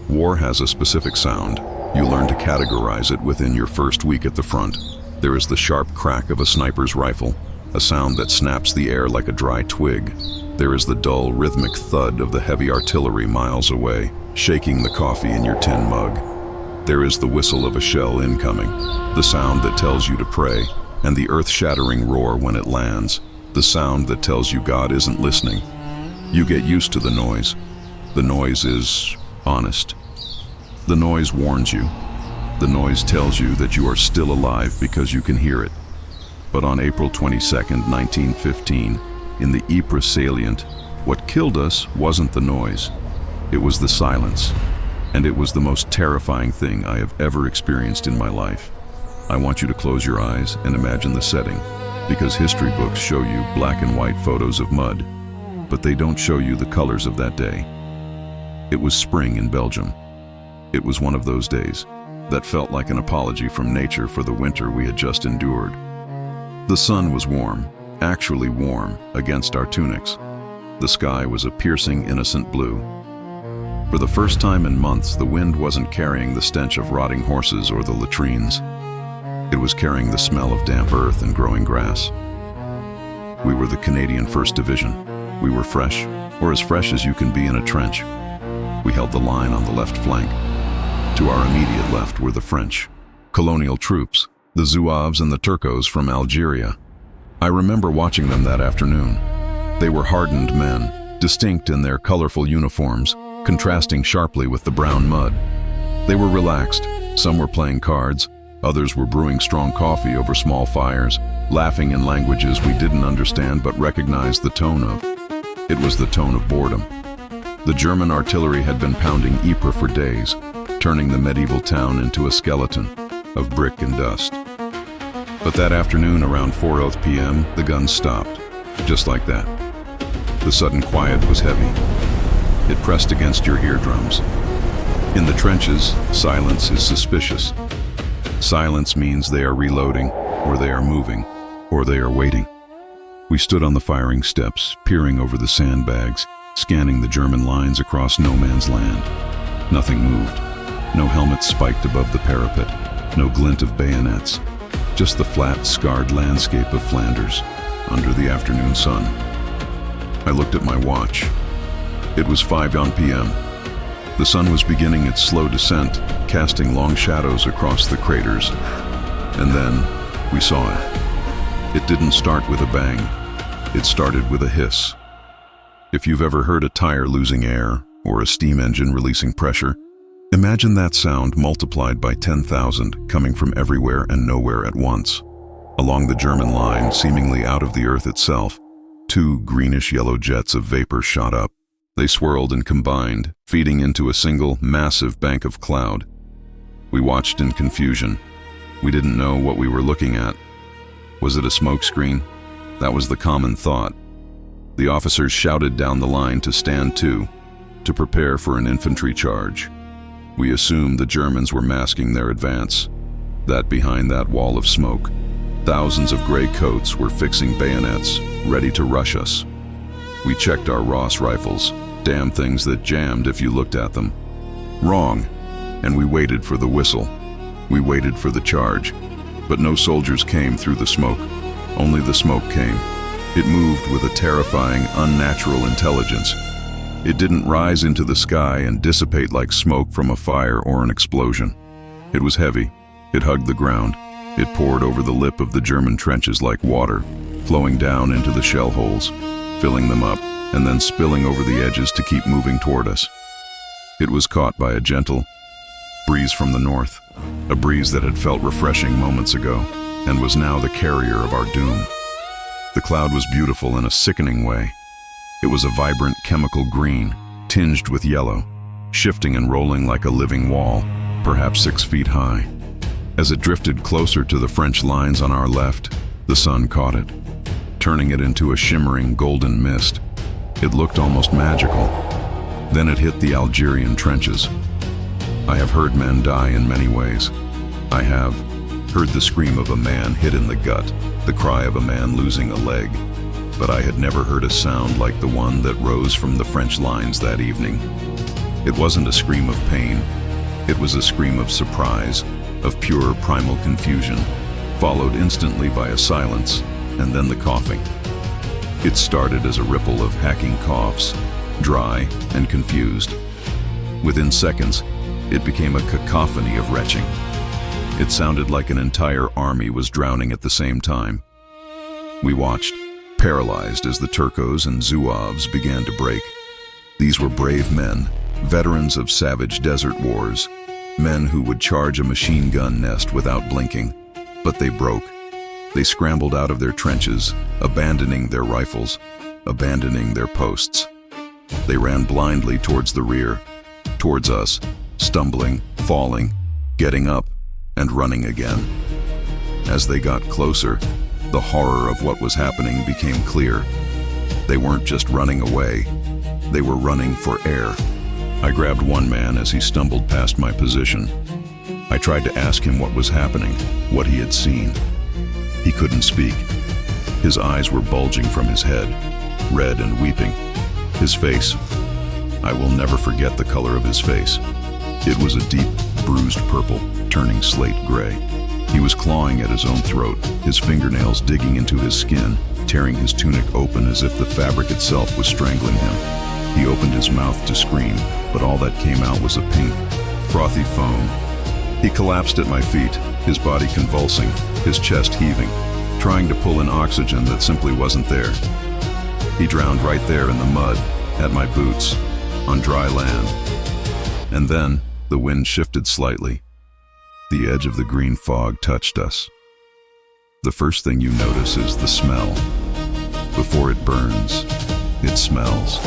War has a specific sound. You learn to categorize it within your first week at the front. There is the sharp crack of a sniper's rifle, a sound that snaps the air like a dry twig. There is the dull, rhythmic thud of the heavy artillery miles away, shaking the coffee in your tin mug. There is the whistle of a shell incoming, the sound that tells you to pray, and the earth-shattering roar when it lands, the sound that tells you God isn't listening. You get used to the noise. The noise is honest. The noise warns you. The noise tells you that you are still alive because you can hear it. But on April 22nd, 1915, in the Ypres salient, what killed us wasn't the noise. It was the silence. And it was the most terrifying thing I have ever experienced in my life. I want you to close your eyes and imagine the setting, because history books show you black and white photos of mud, but they don't show you the colors of that day. It was spring in Belgium. It was one of those days that felt like an apology from nature for the winter we had just endured. The sun was warm, actually warm, against our tunics. The sky was a piercing, innocent blue. For the first time in months, the wind wasn't carrying the stench of rotting horses or the latrines. It was carrying the smell of damp earth and growing grass. We were the Canadian 1st Division. We were fresh, or as fresh as you can be in a trench. We held the line on the left flank. To our immediate left were the French, colonial troops, the Zouaves and the Turcos from Algeria. I remember watching them that afternoon. They were hardened men, distinct in their colorful uniforms, contrasting sharply with the brown mud. They were relaxed. Some were playing cards. Others were brewing strong coffee over small fires, laughing in languages we didn't understand but recognized the tone of. It was the tone of boredom. The German artillery had been pounding Ypres for days, turning the medieval town into a skeleton of brick and dust. But that afternoon around 4:00 p.m., the guns stopped, just like that. The sudden quiet was heavy. It pressed against your eardrums. In the trenches, silence is suspicious. Silence means they are reloading, or they are moving, or they are waiting. We stood on the firing steps, peering over the sandbags, scanning the German lines across no man's land. Nothing moved. No helmets spiked above the parapet, no glint of bayonets, just the flat, scarred landscape of Flanders under the afternoon sun. I looked at my watch. It was 5 p.m. The sun was beginning its slow descent, casting long shadows across the craters. And then we saw it. It didn't start with a bang. It started with a hiss. If you've ever heard a tire losing air or a steam engine releasing pressure, imagine that sound multiplied by 10,000 coming from everywhere and nowhere at once. Along the German line, seemingly out of the earth itself, 2 greenish-yellow jets of vapor shot up. They swirled and combined, feeding into a single, massive bank of cloud. We watched in confusion. We didn't know what we were looking at. Was it a smokescreen? That was the common thought. The officers shouted down the line to stand to prepare for an infantry charge. We assumed the Germans were masking their advance. That behind that wall of smoke, thousands of gray coats were fixing bayonets, ready to rush us. We checked our Ross rifles, damn things that jammed if you looked at them. Wrong. And we waited for the whistle. We waited for the charge. But no soldiers came through the smoke. Only the smoke came. It moved with a terrifying, unnatural intelligence. It didn't rise into the sky and dissipate like smoke from a fire or an explosion. It was heavy. It hugged the ground. It poured over the lip of the German trenches like water, flowing down into the shell holes, filling them up, and then spilling over the edges to keep moving toward us. It was caught by a gentle breeze from the north, a breeze that had felt refreshing moments ago, and was now the carrier of our doom. The cloud was beautiful in a sickening way. It was a vibrant chemical green, tinged with yellow, shifting and rolling like a living wall, perhaps 6 feet high. As it drifted closer to the French lines on our left, the sun caught it, turning it into a shimmering golden mist. It looked almost magical. Then it hit the Algerian trenches. I have heard men die in many ways. I have heard the scream of a man hit in the gut, the cry of a man losing a leg, but I had never heard a sound like the one that rose from the French lines that evening. It wasn't a scream of pain. It was a scream of surprise, of pure primal confusion, followed instantly by a silence, and then the coughing. It started as a ripple of hacking coughs, dry and confused. Within seconds, it became a cacophony of retching. It sounded like an entire army was drowning at the same time. We watched, paralyzed, as the Turcos and Zouaves began to break. These were brave men, veterans of savage desert wars, men who would charge a machine gun nest without blinking. But they broke. They scrambled out of their trenches, abandoning their rifles, abandoning their posts. They ran blindly towards the rear, towards us, stumbling, falling, getting up, and running again. As they got closer, the horror of what was happening became clear. They weren't just running away, they were running for air. I grabbed one man as he stumbled past my position. I tried to ask him what was happening, what he had seen. He couldn't speak. His eyes were bulging from his head, red and weeping. His face, I will never forget the color of his face. It was a deep, bruised purple, turning slate gray. He was clawing at his own throat, his fingernails digging into his skin, tearing his tunic open as if the fabric itself was strangling him. He opened his mouth to scream, but all that came out was a pink, frothy foam. He collapsed at my feet, his body convulsing, his chest heaving, trying to pull in oxygen that simply wasn't there. He drowned right there in the mud, at my boots, on dry land. And then, the wind shifted slightly. The edge of the green fog touched us. The first thing you notice is the smell. Before it burns, it smells.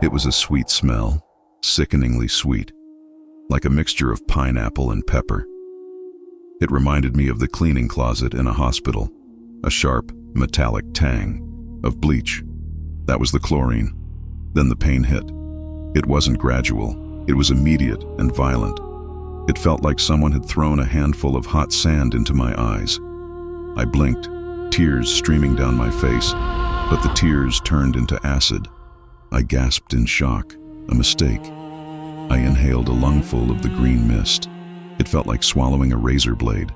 It was a sweet smell, sickeningly sweet, like a mixture of pineapple and pepper. It reminded me of the cleaning closet in a hospital, a sharp, metallic tang of bleach. That was the chlorine. Then the pain hit. It wasn't gradual. It was immediate and violent. It felt like someone had thrown a handful of hot sand into my eyes. I blinked, tears streaming down my face, but the tears turned into acid. I gasped in shock. A mistake. I inhaled a lungful of the green mist. It felt like swallowing a razor blade.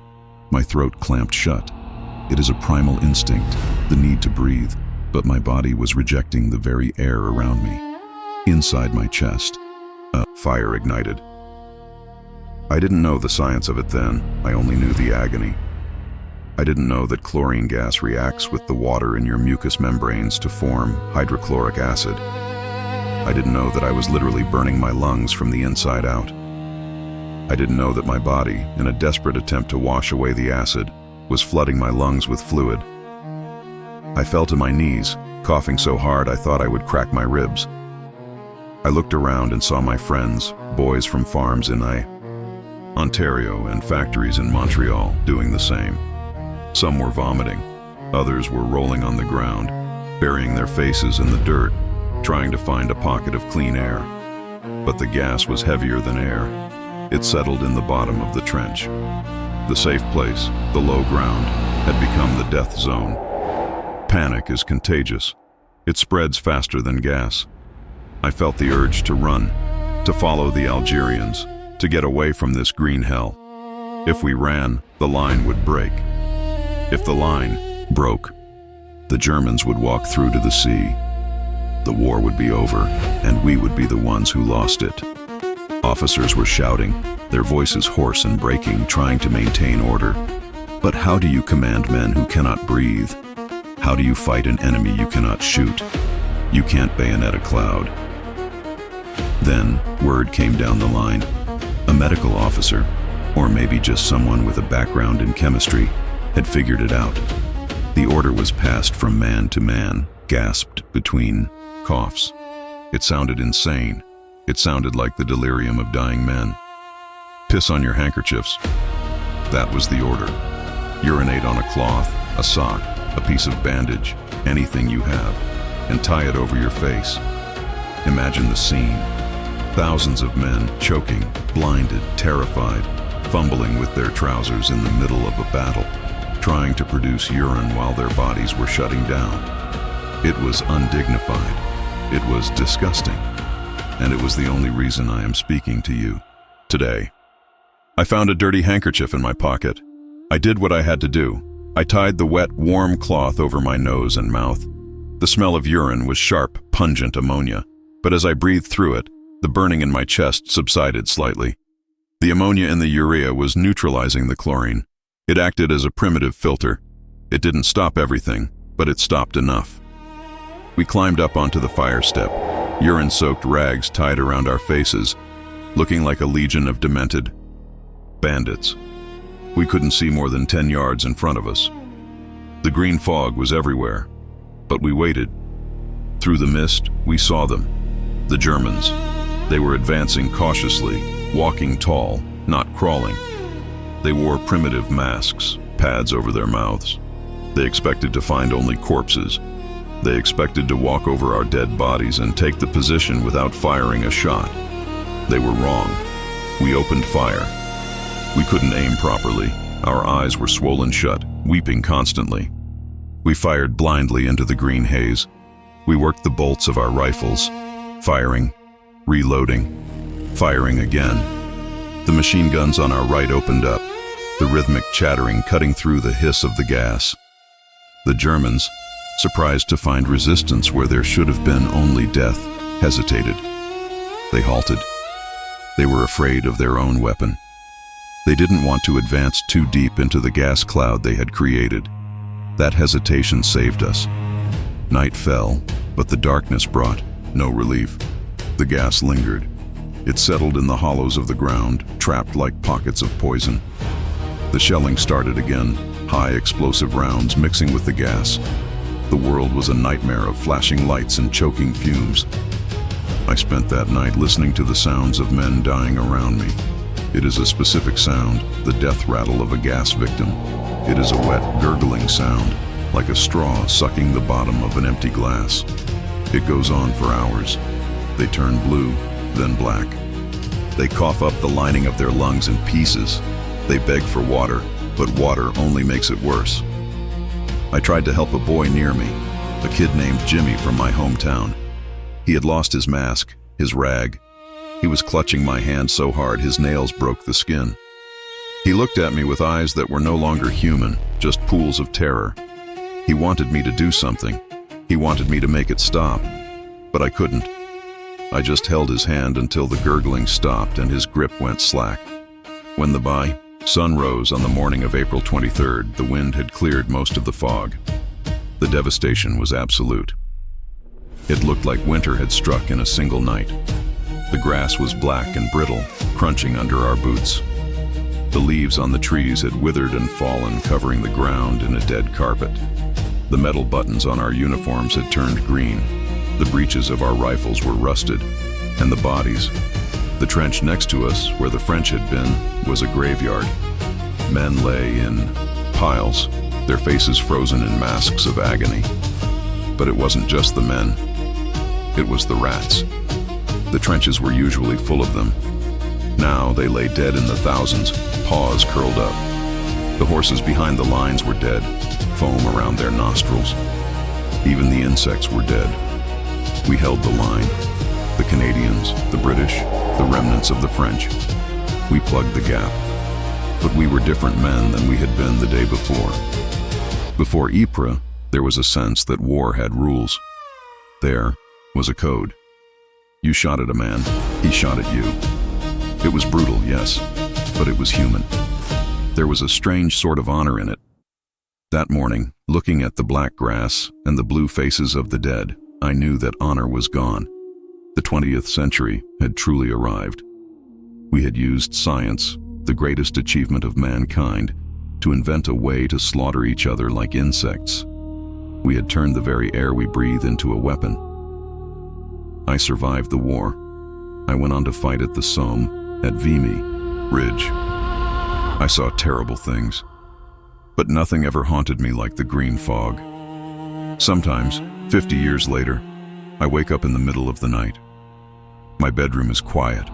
My throat clamped shut. It is a primal instinct, the need to breathe, but my body was rejecting the very air around me. Inside my chest, a fire ignited. I didn't know the science of it then. I only knew the agony. I didn't know that chlorine gas reacts with the water in your mucous membranes to form hydrochloric acid. I didn't know that I was literally burning my lungs from the inside out. I didn't know that my body, in a desperate attempt to wash away the acid, was flooding my lungs with fluid. I fell to my knees, coughing so hard I thought I would crack my ribs. I looked around and saw my friends, boys from farms in Ontario and factories in Montreal, doing the same. Some were vomiting, others were rolling on the ground, burying their faces in the dirt, trying to find a pocket of clean air. But the gas was heavier than air. It settled in the bottom of the trench. The safe place, the low ground, had become the death zone. Panic is contagious. It spreads faster than gas. I felt the urge to run, to follow the Algerians, to get away from this green hell. If we ran, the line would break. If the line broke, the Germans would walk through to the sea. The war would be over, and we would be the ones who lost it. Officers were shouting, their voices hoarse and breaking, trying to maintain order. But how do you command men who cannot breathe? How do you fight an enemy you cannot shoot? You can't bayonet a cloud. Then, word came down the line. A medical officer, or maybe just someone with a background in chemistry, had figured it out. The order was passed from man to man, gasped between coughs. It sounded insane. It sounded like the delirium of dying men. Piss on your handkerchiefs. That was the order. Urinate on a cloth, a sock, a piece of bandage, anything you have, and tie it over your face. Imagine the scene. Thousands of men choking, blinded, terrified, fumbling with their trousers in the middle of a battle, trying to produce urine while their bodies were shutting down. It was undignified. It was disgusting. and it was the only reason I am speaking to you today. I found a dirty handkerchief in my pocket. I did what I had to do. I tied the wet, warm cloth over my nose and mouth. The smell of urine was sharp, pungent ammonia, but as I breathed through it, the burning in my chest subsided slightly. The ammonia in the urea was neutralizing the chlorine. It acted as a primitive filter. It didn't stop everything, but it stopped enough. We climbed up onto the fire step, urine-soaked rags tied around our faces, looking like a legion of demented bandits. We couldn't see more than 10 yards in front of us. The green fog was everywhere, but we waited. Through the mist, we saw them, the Germans. They were advancing cautiously, walking tall, not crawling. They wore primitive masks, pads over their mouths. They expected to find only corpses. They expected to walk over our dead bodies and take the position without firing a shot. They were wrong. We opened fire. We couldn't aim properly. Our eyes were swollen shut, weeping constantly. We fired blindly into the green haze. We worked the bolts of our rifles, firing, reloading, firing again. The machine guns on our right opened up, the rhythmic chattering cutting through the hiss of the gas. The Germans, surprised to find resistance where there should have been only death, hesitated. They halted. They were afraid of their own weapon. They didn't want to advance too deep into the gas cloud they had created. That hesitation saved us. Night fell, but the darkness brought no relief. The gas lingered. It settled in the hollows of the ground, trapped like pockets of poison. The shelling started again, high explosive rounds mixing with the gas. The world was a nightmare of flashing lights and choking fumes. I spent that night listening to the sounds of men dying around me. It is a specific sound, the death rattle of a gas victim. It is a wet, gurgling sound, like a straw sucking the bottom of an empty glass. It goes on for hours. They turn blue, then black. They cough up the lining of their lungs in pieces. They beg for water, but water only makes it worse. I tried to help a boy near me, a kid named Jimmy from my hometown. He had lost his mask, his rag. He was clutching my hand so hard his nails broke the skin. He looked at me with eyes that were no longer human, just pools of terror. He wanted me to do something. He wanted me to make it stop, but I couldn't. I just held his hand until the gurgling stopped and his grip went slack. When the sun rose on the morning of April 23rd, the wind had cleared most of the fog. The devastation was absolute. It looked like winter had struck in a single night. The grass was black and brittle, crunching under our boots. The leaves on the trees had withered and fallen, covering the ground in a dead carpet. The metal buttons on our uniforms had turned green. The breeches of our rifles were rusted, and the bodies. The trench next to us, where the French had been, was a graveyard. Men lay in piles, their faces frozen in masks of agony. But it wasn't just the men. It was the rats. The trenches were usually full of them. Now they lay dead in the thousands, paws curled up. The horses behind the lines were dead, foam around their nostrils. Even the insects were dead. We held the line. The Canadians, the British, the remnants of the French. We plugged the gap. But we were different men than we had been the day before. Before Ypres, there was a sense that war had rules. There was a code. You shot at a man, he shot at you. It was brutal, yes, but it was human. There was a strange sort of honor in it. That morning, looking at the black grass and the blue faces of the dead, I knew that honor was gone. The 20th century had truly arrived. We had used science, the greatest achievement of mankind, to invent a way to slaughter each other like insects. We had turned the very air we breathe into a weapon. I survived the war. I went on to fight at the Somme, at Vimy Ridge. I saw terrible things, but nothing ever haunted me like the green fog. Sometimes, 50 years later, I wake up in the middle of the night. My bedroom is quiet.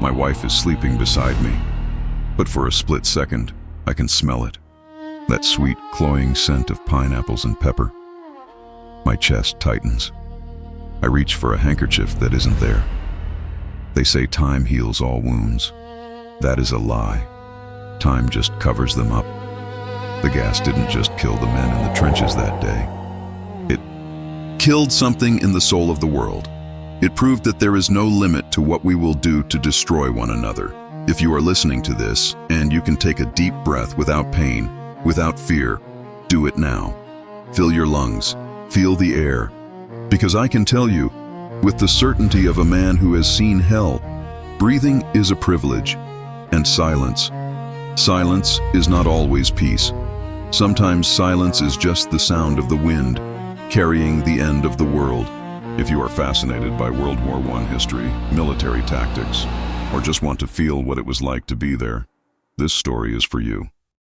My wife is sleeping beside me, but for a split second, I can smell it. That sweet, cloying scent of pineapples and pepper. My chest tightens. I reach for a handkerchief that isn't there. They say time heals all wounds. That is a lie. Time just covers them up. The gas didn't just kill the men in the trenches that day. It killed something in the soul of the world. It proved that there is no limit to what we will do to destroy one another. If you are listening to this, and you can take a deep breath without pain, without fear, do it now. Fill your lungs, feel the air. Because I can tell you, with the certainty of a man who has seen hell, breathing is a privilege. And silence is not always peace. Sometimes silence is just the sound of the wind, carrying the end of the world. If you are fascinated by World War I history, military tactics, or just want to feel what it was like to be there, this story is for you.